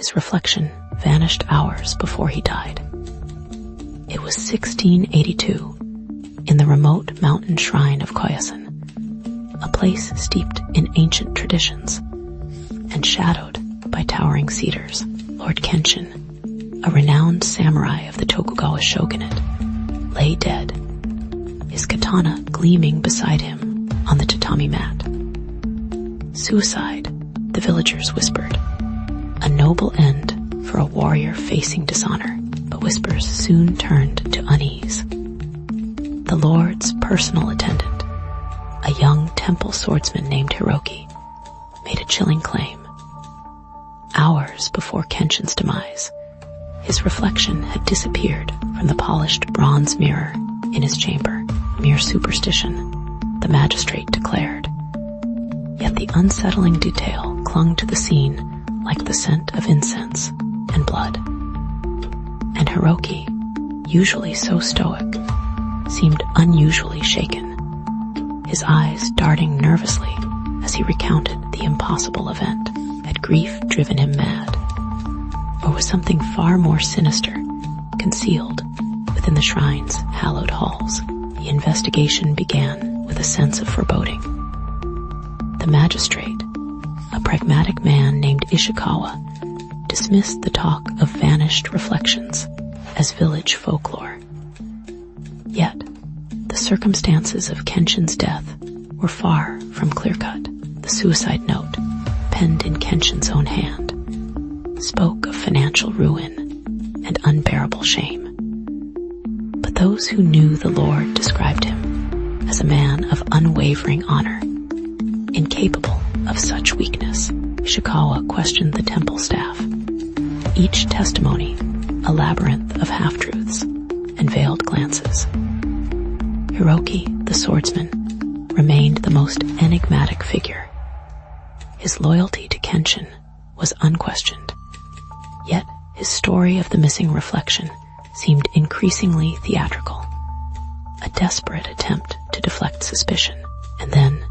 his reflection vanished hours before he died. It was 1682, in the remote mountain shrine of Koyasan, a place steeped in ancient traditions and shadowed by towering cedars. Lord Kenshin, a renowned samurai of the Tokugawa shogunate, lay dead, his katana gleaming beside him on the tatami mat. Suicide, the villagers whispered, a noble end for a warrior facing dishonor, but whispers soon turned to unease. The Lord's personal attendant, a young temple swordsman named Hiroki, made a chilling claim. Hours before Kenshin's demise, his reflection had disappeared from the polished bronze mirror in his chamber. Mere superstition, the magistrate declared. Yet the unsettling detail clung to the scene like the scent of incense and blood. And Hiroki, usually so stoic, seemed unusually shaken, his eyes darting nervously as he recounted the impossible event. Had grief driven him mad? Or was something far more sinister concealed within the shrine's hallowed halls? The investigation began with a sense of foreboding. The magistrate, a pragmatic man named Ishikawa, dismissed the talk of vanished reflections as village folklore. Yet, the circumstances of Kenshin's death were far from clear-cut. The suicide note, penned in Kenshin's own hand, spoke of financial ruin and unbearable shame. But those who knew the Lord described him as a man of unwavering honor, incapable of such weakness. Ishikawa questioned the temple staff, each testimony a labyrinth of half-truths and veiled glances. Hiroki, the swordsman, remained the most enigmatic figure. His loyalty to Kenshin was unquestioned, yet his story of the missing reflection seemed increasingly theatrical, a desperate attempt to deflect suspicion. And then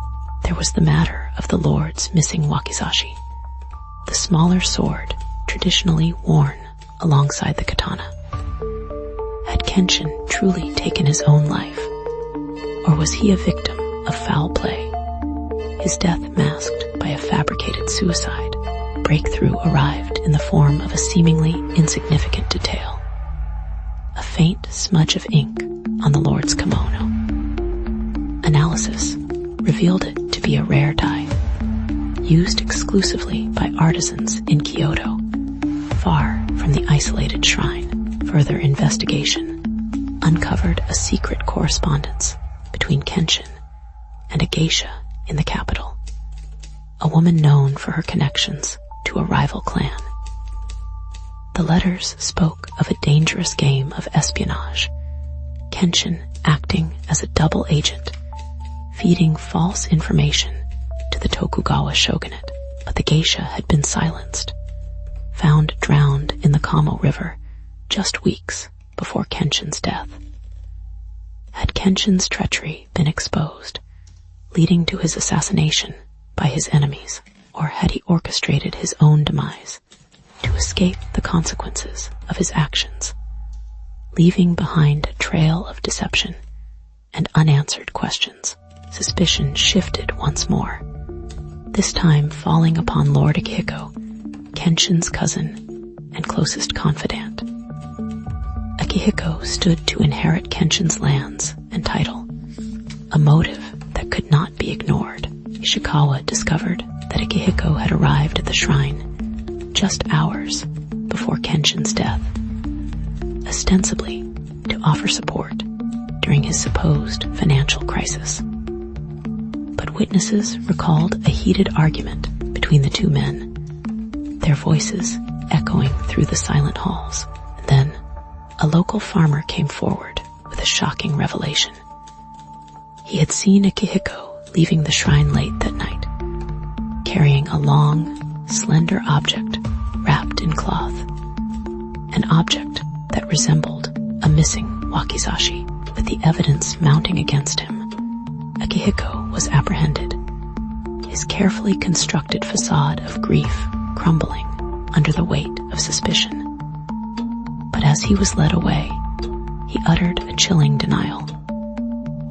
there was the matter of the Lord's missing wakizashi, the smaller sword traditionally worn alongside the katana. Had Kenshin truly taken his own life, or was he a victim of foul play, his death masked by a fabricated suicide? Breakthrough arrived in the form of a seemingly insignificant detail, a faint smudge of ink on the Lord's kimono. Analysis revealed it to be a rare dye, used exclusively by artisans in Kyoto, far from the isolated shrine. Further investigation uncovered a secret correspondence between Kenshin and a geisha in the capital, a woman known for her connections to a rival clan. The letters spoke of a dangerous game of espionage, Kenshin acting as a double agent, feeding false information to the Tokugawa shogunate. But the geisha had been silenced, found drowned in the Kamo River just weeks before Kenshin's death. Had Kenshin's treachery been exposed, leading to his assassination by his enemies, or had he orchestrated his own demise to escape the consequences of his actions, leaving behind a trail of deception and unanswered questions? Suspicion shifted once more, this time falling upon Lord Akihiko, Kenshin's cousin and closest confidant. Akihiko stood to inherit Kenshin's lands and title, a motive that could not be ignored. Ishikawa discovered that Akihiko had arrived at the shrine just hours before Kenshin's death, ostensibly to offer support during his supposed financial crisis. But witnesses recalled a heated argument between the two men, their voices echoing through the silent halls. And then, a local farmer came forward with a shocking revelation. He had seen Akihiko leaving the shrine late that night, carrying a long, slender object wrapped in cloth, an object that resembled a missing wakizashi. With the evidence mounting against him, Akihiko was apprehended, his carefully constructed facade of grief crumbling under the weight of suspicion. But as he was led away, he uttered a chilling denial.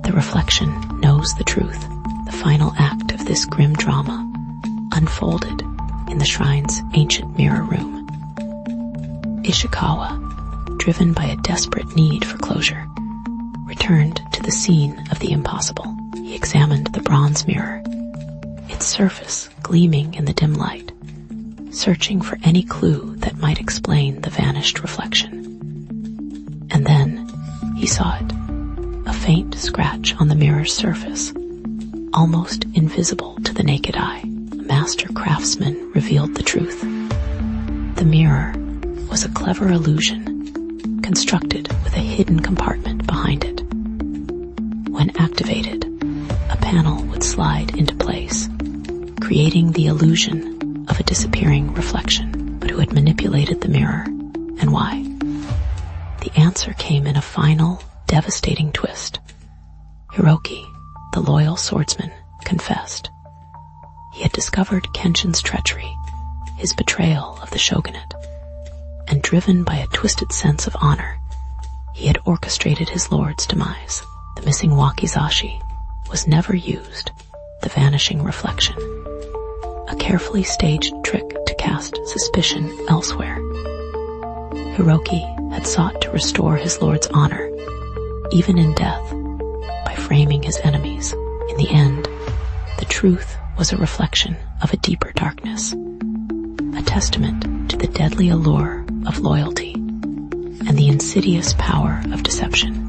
The reflection knows the truth. The final act of this grim drama unfolded in the shrine's ancient mirror room. Ishikawa, driven by a desperate need for closure, returned to the scene of the impossible. He examined the bronze mirror, its surface gleaming in the dim light, searching for any clue that might explain the vanished reflection. And then he saw it, a faint scratch on the mirror's surface, almost invisible to the naked eye. A master craftsman revealed the truth. The mirror was a clever illusion, constructed with a hidden compartment behind it. When activated, a panel would slide into place, creating the illusion of a disappearing reflection. But who had manipulated the mirror, and why? The answer came in a final, devastating twist. Hiroki, the loyal swordsman, confessed. He had discovered Kenshin's treachery, his betrayal of the shogunate, and driven by a twisted sense of honor, he had orchestrated his lord's demise. The missing wakizashi was never used, the vanishing reflection, a carefully staged trick to cast suspicion elsewhere. Hiroki had sought to restore his lord's honor, even in death, by framing his enemies. In the end, the truth was a reflection of a deeper darkness, a testament to the deadly allure of loyalty and the insidious power of deception.